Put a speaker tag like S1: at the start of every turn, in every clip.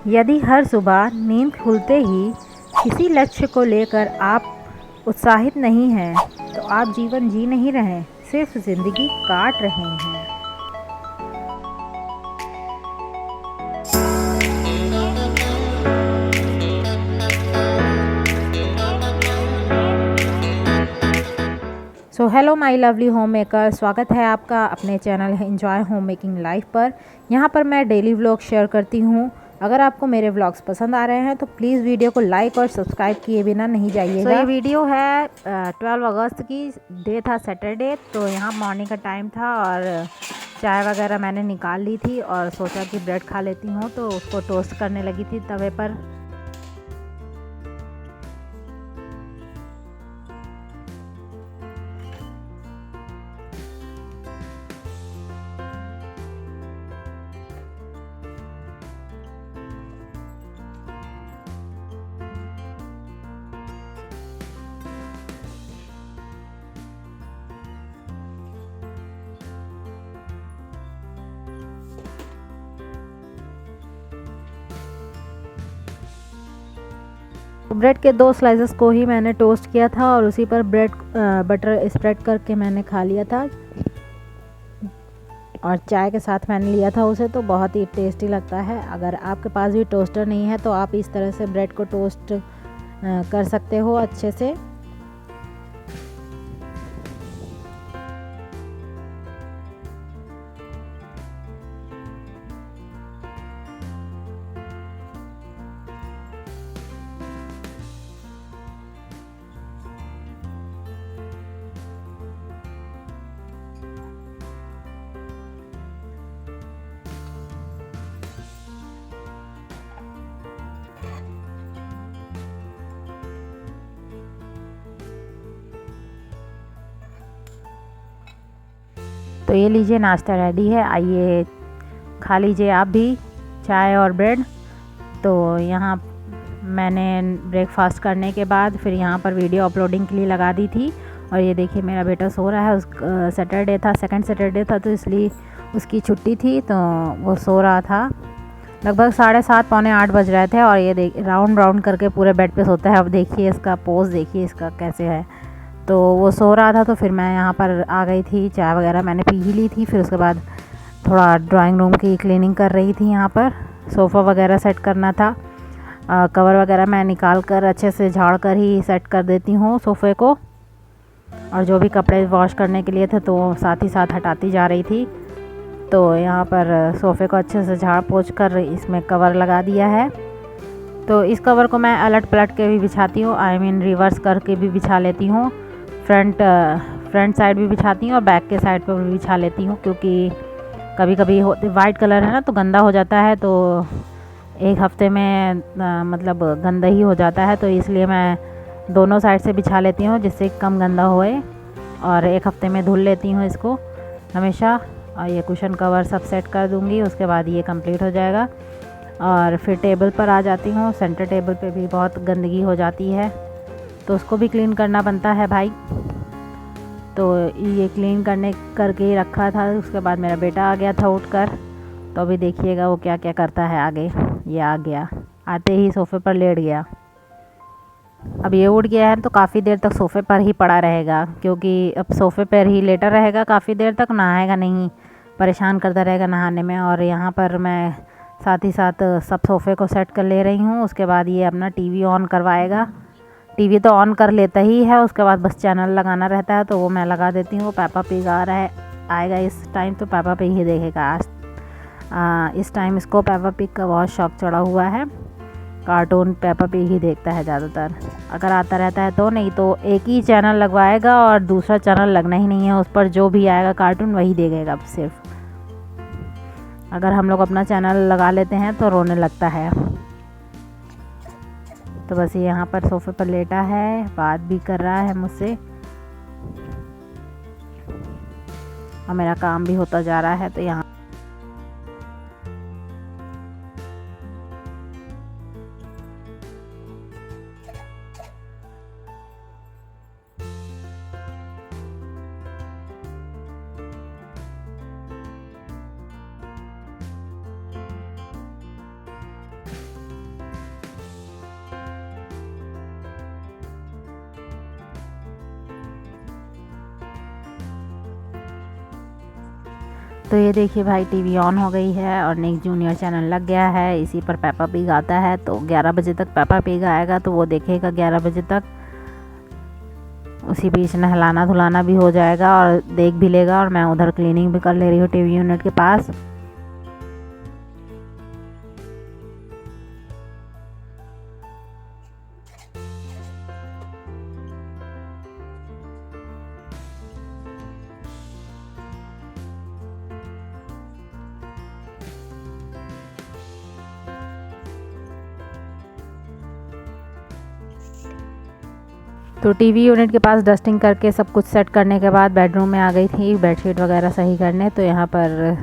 S1: यदि हर सुबह नींद खुलते ही किसी लक्ष्य को लेकर आप उत्साहित नहीं हैं, तो आप जीवन जी नहीं रहे, सिर्फ ज़िंदगी काट रहे हैं। So hello my lovely home maker, स्वागत है आपका अपने चैनल है एंजॉय होम मेकिंग लाइफ पर। यहाँ पर मैं डेली व्लॉग शेयर करती हूँ। अगर आपको मेरे व्लॉग्स पसंद आ रहे हैं तो प्लीज़ वीडियो को लाइक और सब्सक्राइब किए बिना नहीं जाइएगा। ये वीडियो है 12 अगस्त की, डे था सैटरडे। तो यहाँ मॉर्निंग का टाइम था और चाय वगैरह मैंने निकाल ली थी और सोचा कि ब्रेड खा लेती हूँ, तो उसको टोस्ट करने लगी थी तवे पर। ब्रेड के 2 स्लाइसेस को ही मैंने टोस्ट किया था और उसी पर ब्रेड बटर स्प्रेड करके मैंने खा लिया था और चाय के साथ मैंने लिया था उसे। तो बहुत ही टेस्टी लगता है। अगर आपके पास भी टोस्टर नहीं है तो आप इस तरह से ब्रेड को टोस्ट कर सकते हो अच्छे से। तो ये लीजिए, नाश्ता रेडी है, आइए खा लीजिए आप भी चाय और ब्रेड। तो यहाँ मैंने ब्रेकफास्ट करने के बाद फिर यहाँ पर वीडियो अपलोडिंग के लिए लगा दी थी। और ये देखिए मेरा बेटा सो रहा है। सैटरडे था, सेकंड सैटरडे था, तो इसलिए उसकी छुट्टी थी, तो वो सो रहा था। लगभग 7:30 पौने 8 बज रहे थे और ये देख राउंड राउंड करके पूरे बेड पे सोता है। अब देखिए इसका पोज, देखिए इसका कैसे है। तो वो सो रहा था, तो फिर मैं यहाँ पर आ गई थी। चाय वगैरह मैंने पी ही ली थी। फिर उसके बाद थोड़ा ड्राइंग रूम की क्लीनिंग कर रही थी। यहाँ पर सोफ़ा वगैरह सेट करना था। कवर वगैरह मैं निकाल कर अच्छे से झाड़ कर ही सेट कर देती हूँ सोफ़े को। और जो भी कपड़े वॉश करने के लिए थे तो साथ ही साथ हटाती जा रही थी। तो यहाँ पर सोफ़े को अच्छे से झाड़ पोंछ कर इसमें कवर लगा दिया है। तो इस कवर को मैं अलट पलट के भी बिछाती हूँ, आई मीन रिवर्स करके भी बिछा लेती हूँ। फ्रंट साइड भी बिछाती हूँ और बैक के साइड पर भी बिछा लेती हूँ, क्योंकि कभी कभी वाइट कलर है ना, तो गंदा हो जाता है। तो एक हफ्ते में मतलब गंदा ही हो जाता है, तो इसलिए मैं दोनों साइड से बिछा लेती हूँ जिससे कम गंदा होए। और एक हफ्ते में धुल लेती हूँ इसको हमेशा। और ये कुशन कवर सब सेट कर दूँगी, उसके बाद ये कंप्लीट हो जाएगा। और फिर टेबल पर आ जाती हूँ। सेंटर टेबल पे भी बहुत गंदगी हो जाती है, तो उसको भी क्लीन करना बनता है भाई। तो ये क्लीन करके ही रखा था। उसके बाद मेरा बेटा आ गया था उठकर। तो अभी देखिएगा वो क्या क्या करता है आगे। ये आ गया, आते ही सोफ़े पर लेट गया। अब ये उठ गया है तो काफ़ी देर तक सोफ़े पर ही पड़ा रहेगा, क्योंकि अब सोफ़े पर ही लेटा रहेगा काफ़ी देर तक, नहाएगा नहीं, परेशान करता रहेगा नहाने में। और यहाँ पर मैं साथ ही साथ सब सोफ़े को सेट कर ले रही हूँ। उसके बाद ये अपना टीवी ऑन करवाएगा। टीवी तो ऑन कर लेता ही है, उसके बाद बस चैनल लगाना रहता है, तो वो मैं लगा देती हूँ। पेप्पा पिग आ रहा है, आएगा इस टाइम तो पेप्पा पिग ही देखेगा आज। इस टाइम इसको पेप्पा पिग का बहुत शौक चढ़ा हुआ है। कार्टून पेप्पा पिग ही देखता है ज़्यादातर, अगर आता रहता है तो। नहीं तो एक ही चैनल लगवाएगा और दूसरा चैनल लगना ही नहीं है उस पर। जो भी आएगा कार्टून वही देखेगा सिर्फ। अगर हम लोग अपना चैनल लगा लेते हैं तो रोने लगता है। तो बस ये यहाँ पर सोफ़े पर लेटा है, बात भी कर रहा है मुझसे और मेरा काम भी होता जा रहा है। तो यहाँ तो ये देखिए भाई टीवी ऑन हो गई है और निक जूनियर चैनल लग गया है। इसी पर पेपा पिग आता है, तो 11 बजे तक पेपा पिग आएगा तो वो देखेगा 11 बजे तक। उसी बीच नहलाना धुलाना भी हो जाएगा और देख भी लेगा, और मैं उधर क्लीनिंग भी कर ले रही हूँ टीवी यूनिट के पास। तो टीवी यूनिट के पास डस्टिंग करके सब कुछ सेट करने के बाद बेडरूम में आ गई थी बेडशीट वगैरह सही करने। तो यहाँ पर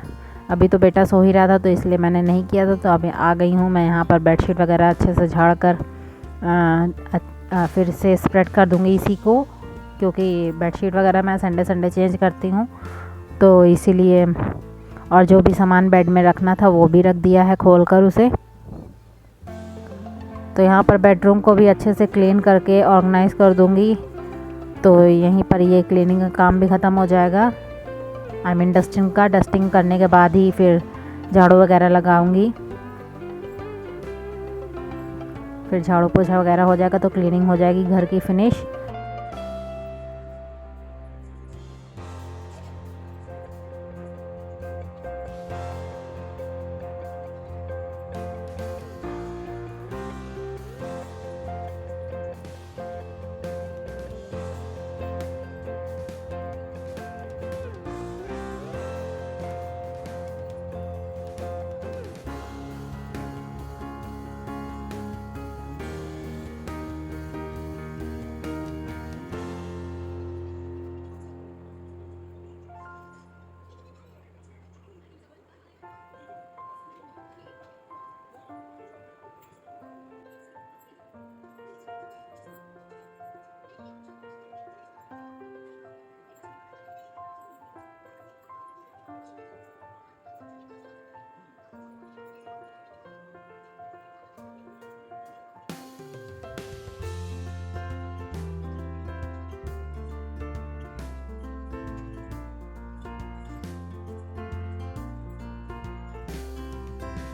S1: अभी तो बेटा सो ही रहा था तो इसलिए मैंने नहीं किया था, तो अभी आ गई हूँ मैं यहाँ पर बेडशीट वगैरह अच्छे से झाड़ कर फिर से स्प्रेड कर दूँगी इसी को, क्योंकि बेडशीट वगैरह मैं संडे संडे चेंज करती हूँ तो इसीलिए। और जो भी सामान बेड में रखना था वो भी रख दिया है खोल कर उसे। तो यहाँ पर बेडरूम को भी अच्छे से क्लीन करके ऑर्गेनाइज़ कर दूँगी, तो यहीं पर ये क्लीनिंग का काम भी ख़त्म हो जाएगा। आई मीन डस्टिंग करने के बाद ही फिर झाड़ू वगैरह लगाऊंगी। फिर झाड़ू पोछा वगैरह हो जाएगा तो क्लीनिंग हो जाएगी घर की फिनिश।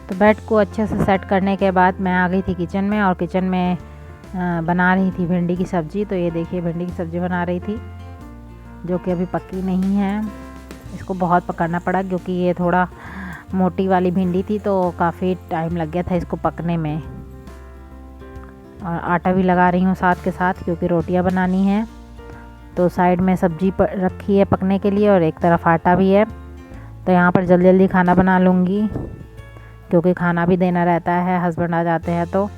S1: तो बेड को अच्छे से सेट करने के बाद मैं आ गई थी किचन में, और किचन में बना रही थी भिंडी की सब्ज़ी। तो ये देखिए भिंडी की सब्ज़ी बना रही थी, जो कि अभी पकी नहीं है। इसको बहुत पकाना पड़ा क्योंकि ये थोड़ा मोटी वाली भिंडी थी, तो काफ़ी टाइम लग गया था इसको पकने में। और आटा भी लगा रही हूँ साथ के साथ क्योंकि रोटियां बनानी है। तो साइड में सब्ज़ी रखी है पकने के लिए और एक तरफ आटा भी है। तो यहाँ पर जल्दी जल्दी खाना बना लूँगी क्योंकि खाना भी देना रहता है, हस्बैंड आ जाते हैं तो।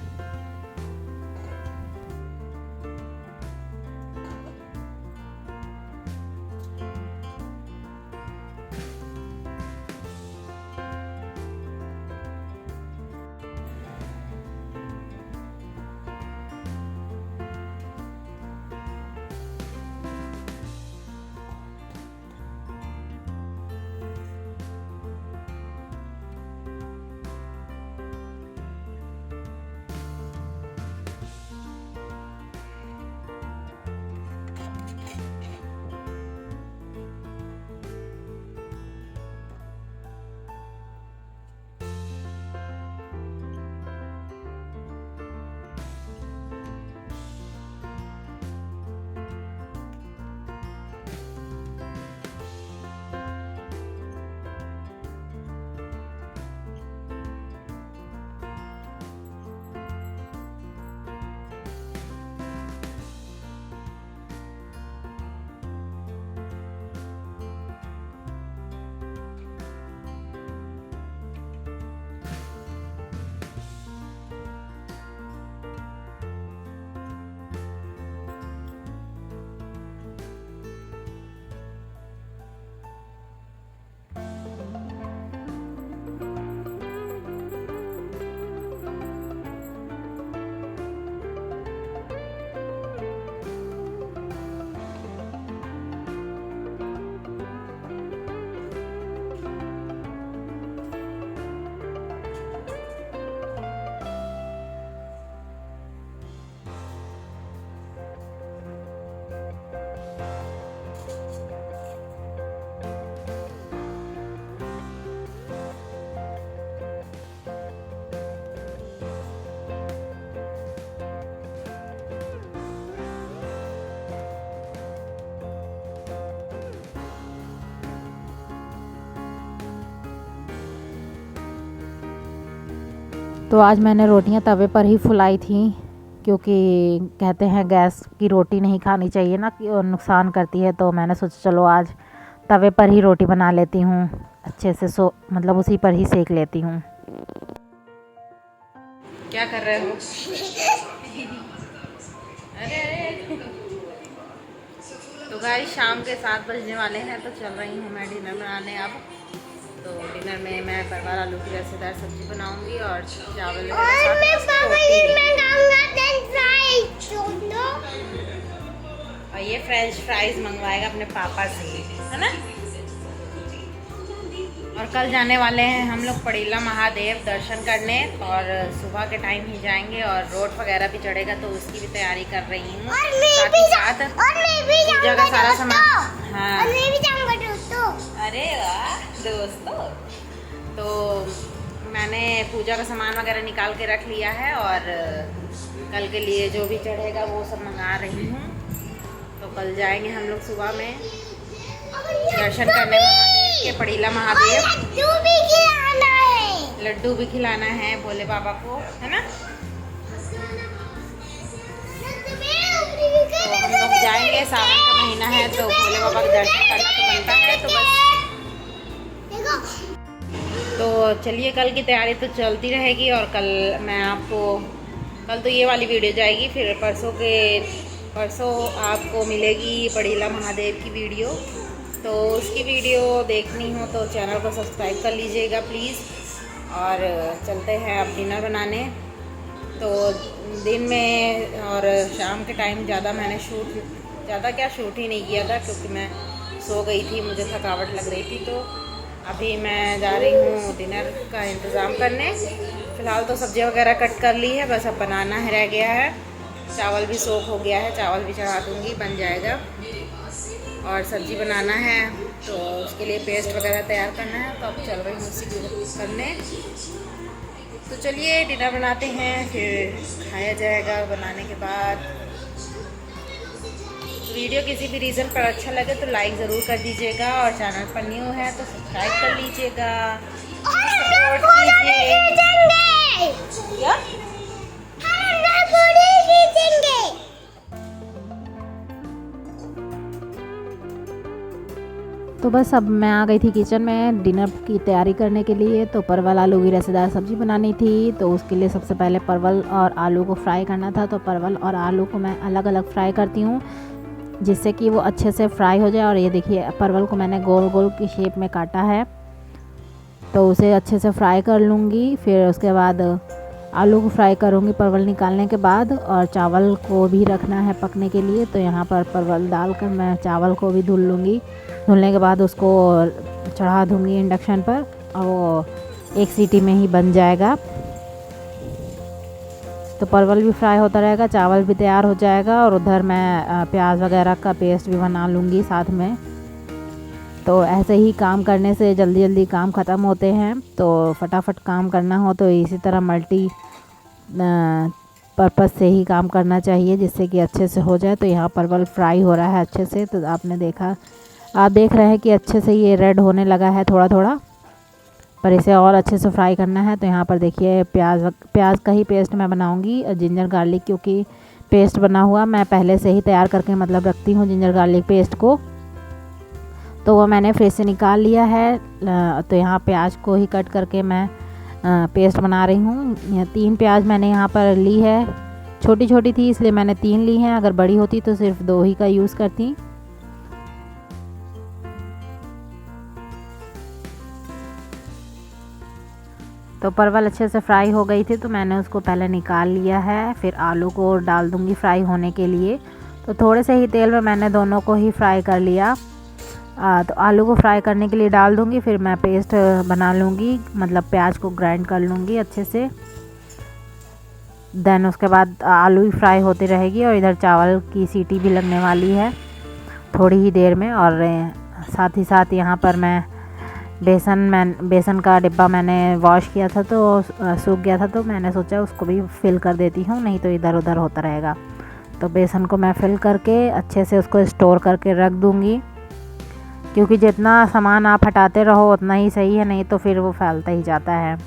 S1: तो आज मैंने रोटियां तवे पर ही फुलाई थी, क्योंकि कहते हैं गैस की रोटी नहीं खानी चाहिए ना, कि वो नुकसान करती है। तो मैंने सोचा चलो आज तवे पर ही रोटी बना लेती हूँ अच्छे से, मतलब उसी पर ही सेक लेती हूँ। क्या कर रहे हो? अरे तो गाइस शाम के 7 बजने वाले हैं, तो चल रही हूँ मैं डिनर बनाने अब। तो डिनर में मैं परवल आलू की रसेदार सब्जी बनाऊंगी और चावल और ये फ्रेंच फ्राइज मंगवाएगा अपने पापा से, है ना। और कल जाने वाले हैं हम लोग पड़ीला महादेव दर्शन करने, और सुबह के टाइम ही जाएंगे, और रोड वगैरह भी चढ़ेगा तो उसकी भी तैयारी कर रही हूँ। साथ पूजा का सारा सामान। हाँ अरे वाह दोस्तों, तो मैंने पूजा का सामान वगैरह निकाल के रख लिया है, और कल के लिए जो भी चढ़ेगा वो सब मंगा रही हूँ। तो कल जाएंगे हम लोग सुबह में दर्शन करने के पड़ीला महादेव। लड्डू भी खिलाना है भोले बाबा को, है ना। तो हम लोग जाएंगे, सावन का महीना है तो भोले बाबा के दर्शन करना तो बनता है। तो बस तो चलिए, कल की तैयारी तो चलती रहेगी, और कल मैं आपको, कल तो ये वाली वीडियो जाएगी, फिर परसों आपको मिलेगी पड़ीला महादेव की वीडियो। तो उसकी वीडियो देखनी हो तो चैनल को सब्सक्राइब कर लीजिएगा प्लीज़। और चलते हैं अब डिनर बनाने। तो दिन में और शाम के टाइम मैंने शूट ही नहीं किया था, क्योंकि मैं सो गई थी, मुझे थकावट लग रही थी। तो अभी मैं जा रही हूँ डिनर का इंतज़ाम करने। फ़िलहाल तो सब्ज़ी वगैरह कट कर ली है, बस अब बनाना है रह गया है। चावल भी सोख हो गया है, चावल भी चढ़ा दूँगी, बन जाएगा। और सब्ज़ी बनाना है तो उसके लिए पेस्ट वगैरह तैयार करना है। तो अब चल रही हूँ उसी को करने। तो चलिए डिनर बनाते हैं, फिर खाया जाएगा बनाने के बाद। वीडियो किसी भी रीज़न पर अच्छा लगे तो लाइक ज़रूर कर दीजिएगा, और चैनल पर न्यू है तो सब्सक्राइब कर लीजिएगा, सपोर्ट कीजिए। तो बस अब मैं आ गई थी किचन में डिनर की तैयारी करने के लिए। तो परवल आलू की रसेदार सब्ज़ी बनानी थी, तो उसके लिए सबसे पहले परवल और आलू को फ्राई करना था। तो परवल और आलू को मैं अलग अलग फ्राई करती हूँ, जिससे कि वो अच्छे से फ्राई हो जाए। और ये देखिए, परवल को मैंने गोल गोल की शेप में काटा है, तो उसे अच्छे से फ्राई कर लूँगी। फिर उसके बाद आलू को फ्राई करूँगी परवल निकालने के बाद, और चावल को भी रखना है पकने के लिए। तो यहाँ पर परवल डालकर मैं चावल को भी धुल लूँगी। धुलने के बाद उसको चढ़ा दूँगी इंडक्शन पर, और वो 1 सीटी में ही बन जाएगा। तो परवल भी फ्राई होता रहेगा, चावल भी तैयार हो जाएगा, और उधर मैं प्याज वगैरह का पेस्ट भी बना लूँगी साथ में। तो ऐसे ही काम करने से जल्दी जल्दी काम ख़त्म होते हैं। तो फटाफट काम करना हो तो इसी तरह मल्टी पर्पज़ से ही काम करना चाहिए, जिससे कि अच्छे से हो जाए। तो यहाँ परवल फ्राई हो रहा है अच्छे से, तो आप देख रहे हैं कि अच्छे से ये रेड होने लगा है थोड़ा थोड़ा, पर इसे और अच्छे से फ्राई करना है। तो यहाँ पर देखिए, प्याज का ही पेस्ट मैं बनाऊँगी, जिंजर गार्लिक, क्योंकि पेस्ट बना हुआ मैं पहले से ही तैयार करके मतलब रखती हूँ जिंजर गार्लिक पेस्ट को। तो वो मैंने फ्रिज से निकाल लिया है। तो यहाँ प्याज को ही कट करके मैं पेस्ट बना रही हूँ। 3 प्याज मैंने यहाँ पर ली है, छोटी छोटी थी इसलिए मैंने 3 ली हैं, अगर बड़ी होती तो सिर्फ 2 ही का यूज़ करती। तो परवल अच्छे से फ्राई हो गई थी, तो मैंने उसको पहले निकाल लिया है। फिर आलू को डाल दूँगी फ्राई होने के लिए। तो थोड़े से ही तेल में मैंने दोनों को ही फ्राई कर लिया। तो आलू को फ्राई करने के लिए डाल दूँगी, फिर मैं पेस्ट बना लूँगी, मतलब प्याज को ग्राइंड कर लूँगी अच्छे से। देन उसके बाद आलू ही फ्राई होती रहेगी, और इधर चावल की सीटी भी लगने वाली है थोड़ी ही देर में। और साथ ही साथ यहाँ पर मैं बेसन का डिब्बा मैंने वॉश किया था, तो सूख गया था, तो मैंने सोचा उसको भी फिल कर देती हूँ, नहीं तो इधर उधर होता रहेगा। तो बेसन को मैं फिल करके अच्छे से उसको स्टोर करके रख दूँगी, क्योंकि जितना सामान आप हटाते रहो उतना ही सही है, नहीं तो फिर वो फैलता ही जाता है।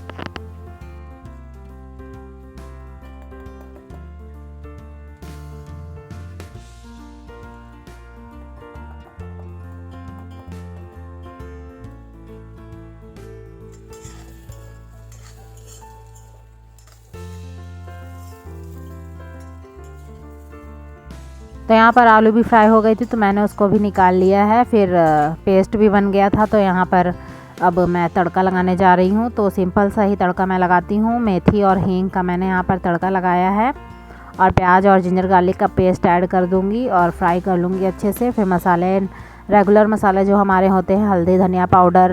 S1: तो यहाँ पर आलू भी फ्राई हो गई थी तो मैंने उसको भी निकाल लिया है। फिर पेस्ट भी बन गया था। तो यहाँ पर अब मैं तड़का लगाने जा रही हूँ। तो सिंपल सा ही तड़का मैं लगाती हूँ। मेथी और हींग का मैंने यहाँ पर तड़का लगाया है और प्याज और जिंजर गार्लिक का पेस्ट ऐड कर दूँगी और फ्राई कर लूँगी अच्छे से। फिर मसाले, रेगुलर मसाले जो हमारे होते हैं, हल्दी, धनिया पाउडर,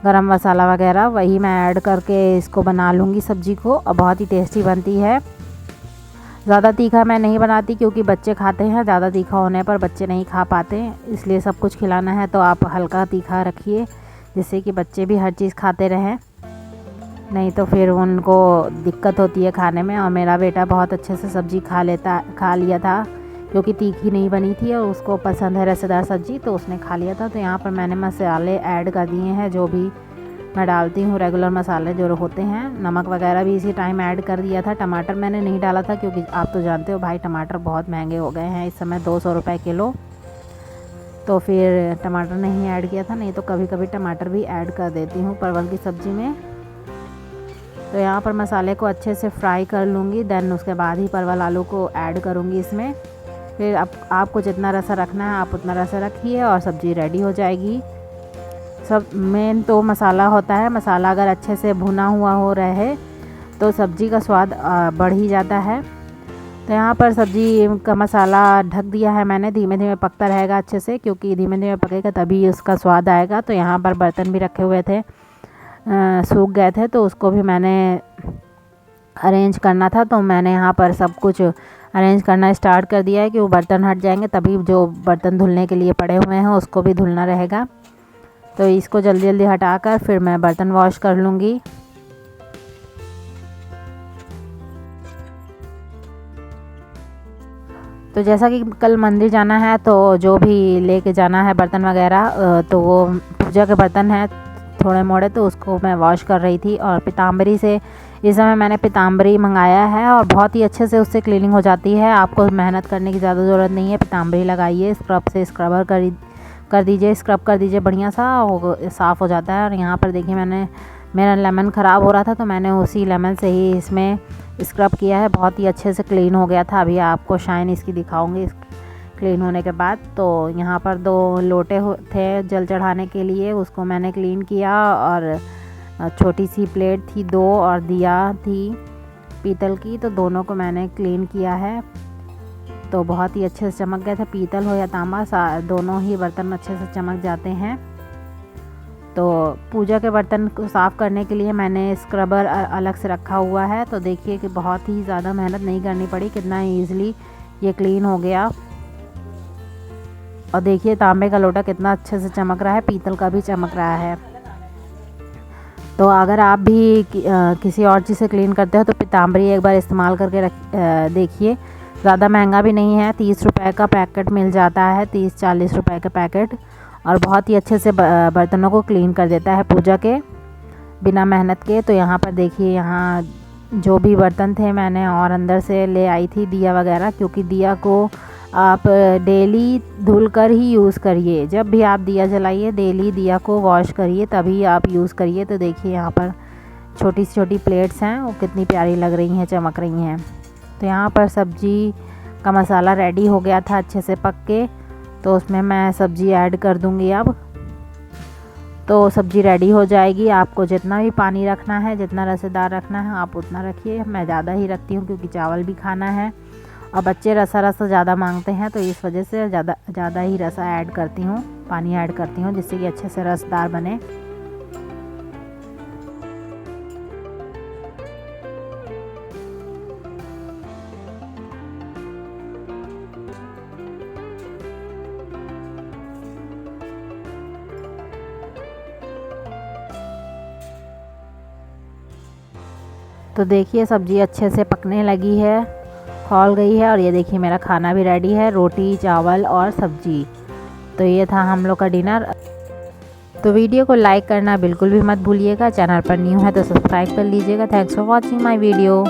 S1: गरम मसाला वगैरह, वही मैं ऐड करके इसको बना लूँगी सब्ज़ी को और बहुत ही टेस्टी बनती है। ज़्यादा तीखा मैं नहीं बनाती क्योंकि बच्चे खाते हैं। ज़्यादा तीखा होने पर बच्चे नहीं खा पाते, इसलिए सब कुछ खिलाना है तो आप हल्का तीखा रखिए जिससे कि बच्चे भी हर चीज़ खाते रहें, नहीं तो फिर उनको दिक्कत होती है खाने में। और मेरा बेटा बहुत अच्छे से सब्ज़ी खा लिया था क्योंकि तीखी नहीं बनी थी और उसको पसंद है रसेदार सब्ज़ी, तो उसने खा लिया था। तो यहाँ पर मैंने मसाले ऐड कर दिए हैं जो भी मैं डालती हूँ, रेगुलर मसाले जो होते हैं। नमक वगैरह भी इसी टाइम ऐड कर दिया था। टमाटर मैंने नहीं डाला था क्योंकि आप तो जानते हो भाई टमाटर बहुत महंगे हो गए हैं इस समय, 200 रुपये किलो। तो फिर टमाटर नहीं ऐड किया था, नहीं तो कभी कभी टमाटर भी ऐड कर देती हूँ परवल की सब्ज़ी में। तो यहाँ पर मसाले को अच्छे से फ्राई कर लूँगी, देन उसके बाद ही परवल आलू को ऐड करूँगी इसमें। फिर आपको जितना रसा रखना है आप उतना रसा रखिए और सब्ज़ी रेडी हो जाएगी। सब मेन तो मसाला होता है। मसाला अगर अच्छे से भुना हुआ हो रहे तो सब्ज़ी का स्वाद बढ़ ही जाता है। तो यहाँ पर सब्ज़ी का मसाला ढक दिया है मैंने, धीमे धीमे पकता रहेगा अच्छे से क्योंकि धीमे धीमे पकेगा तभी उसका स्वाद आएगा। तो यहाँ पर बर्तन भी रखे हुए थे, सूख गए थे, तो उसको भी मैंने अरेंज करना था। तो मैंने यहाँ पर सब कुछ अरेंज करना स्टार्ट कर दिया है कि वो बर्तन हट जाएंगे तभी जो बर्तन धुलने के लिए पड़े हुए हैं उसको भी धुलना रहेगा। तो इसको जल्दी जल्दी हटाकर फिर मैं बर्तन वॉश कर लूँगी। तो जैसा कि कल मंदिर जाना है तो जो भी लेके जाना है बर्तन वगैरह, तो वो पूजा के बर्तन हैं थोड़े मोड़े, तो उसको मैं वॉश कर रही थी। और पीताम्बरी से इस समय मैंने पीताम्बरी मंगाया है और बहुत ही अच्छे से उससे क्लीनिंग हो जाती है। आपको मेहनत करने की ज़्यादा ज़रूरत नहीं है। पीताम्बरी लगाइए, स्क्रब से स्क्रबर कर दीजिए, स्क्रब कर दीजिए, बढ़िया सा वो साफ़ हो जाता है। और यहाँ पर देखिए मेरा लेमन ख़राब हो रहा था तो मैंने उसी लेमन से ही इसमें स्क्रब किया है, बहुत ही अच्छे से क्लीन हो गया था। अभी आपको शाइन इसकी दिखाऊंगी क्लीन होने के बाद। तो यहाँ पर 2 लोटे थे जल चढ़ाने के लिए, उसको मैंने क्लीन किया। और छोटी सी प्लेट थी 2 और दिया थी पीतल की, तो दोनों को मैंने क्लीन किया है। तो बहुत ही अच्छे से चमक गए थे, पीतल हो या तांबा दोनों ही बर्तन अच्छे से चमक जाते हैं। तो पूजा के बर्तन को साफ़ करने के लिए मैंने स्क्रबर अलग से रखा हुआ है। तो देखिए कि बहुत ही ज़्यादा मेहनत नहीं करनी पड़ी, कितना ईज़िली ये क्लीन हो गया। और देखिए तांबे का लोटा कितना अच्छे से चमक रहा है, पीतल का भी चमक रहा है। तो अगर आप भी किसी और चीज़ से क्लीन करते हो तो पीताम्बरी एक बार इस्तेमाल करके देखिए। ज़्यादा महंगा भी नहीं है, 30 रुपये का पैकेट मिल जाता है, 30-40 रुपये का पैकेट, और बहुत ही अच्छे से बर्तनों को क्लीन कर देता है पूजा के बिना मेहनत के। तो यहाँ पर देखिए, यहाँ जो भी बर्तन थे मैंने और अंदर से ले आई थी दिया वगैरह, क्योंकि दिया को आप डेली धुल कर ही यूज़ करिए। जब भी आप दिया जलाइए डेली दिया को वॉश करिए तभी आप यूज़ करिए। तो देखिए यहाँ पर छोटी सी छोटी प्लेट्स हैं, वो कितनी प्यारी लग रही हैं, चमक रही हैं। तो यहाँ पर सब्ज़ी का मसाला रेडी हो गया था अच्छे से पक के, तो उसमें मैं सब्ज़ी ऐड कर दूँगी अब। तो सब्ज़ी रेडी हो जाएगी। आपको जितना भी पानी रखना है, जितना रसेदार रखना है आप उतना रखिए। मैं ज़्यादा ही रखती हूँ क्योंकि चावल भी खाना है और बच्चे रसा ज़्यादा मांगते हैं, तो इस वजह से ज़्यादा ही रसा ऐड करती हूँ, पानी ऐड करती हूँ, जिससे कि अच्छे से रसदार बने। तो देखिए सब्ज़ी अच्छे से पकने लगी है, खौल गई है। और ये देखिए मेरा खाना भी रेडी है, रोटी, चावल और सब्ज़ी। तो ये था हम लोग का डिनर। तो वीडियो को लाइक करना बिल्कुल भी मत भूलिएगा। चैनल पर न्यू है तो सब्सक्राइब कर लीजिएगा। Thanks for watching my video.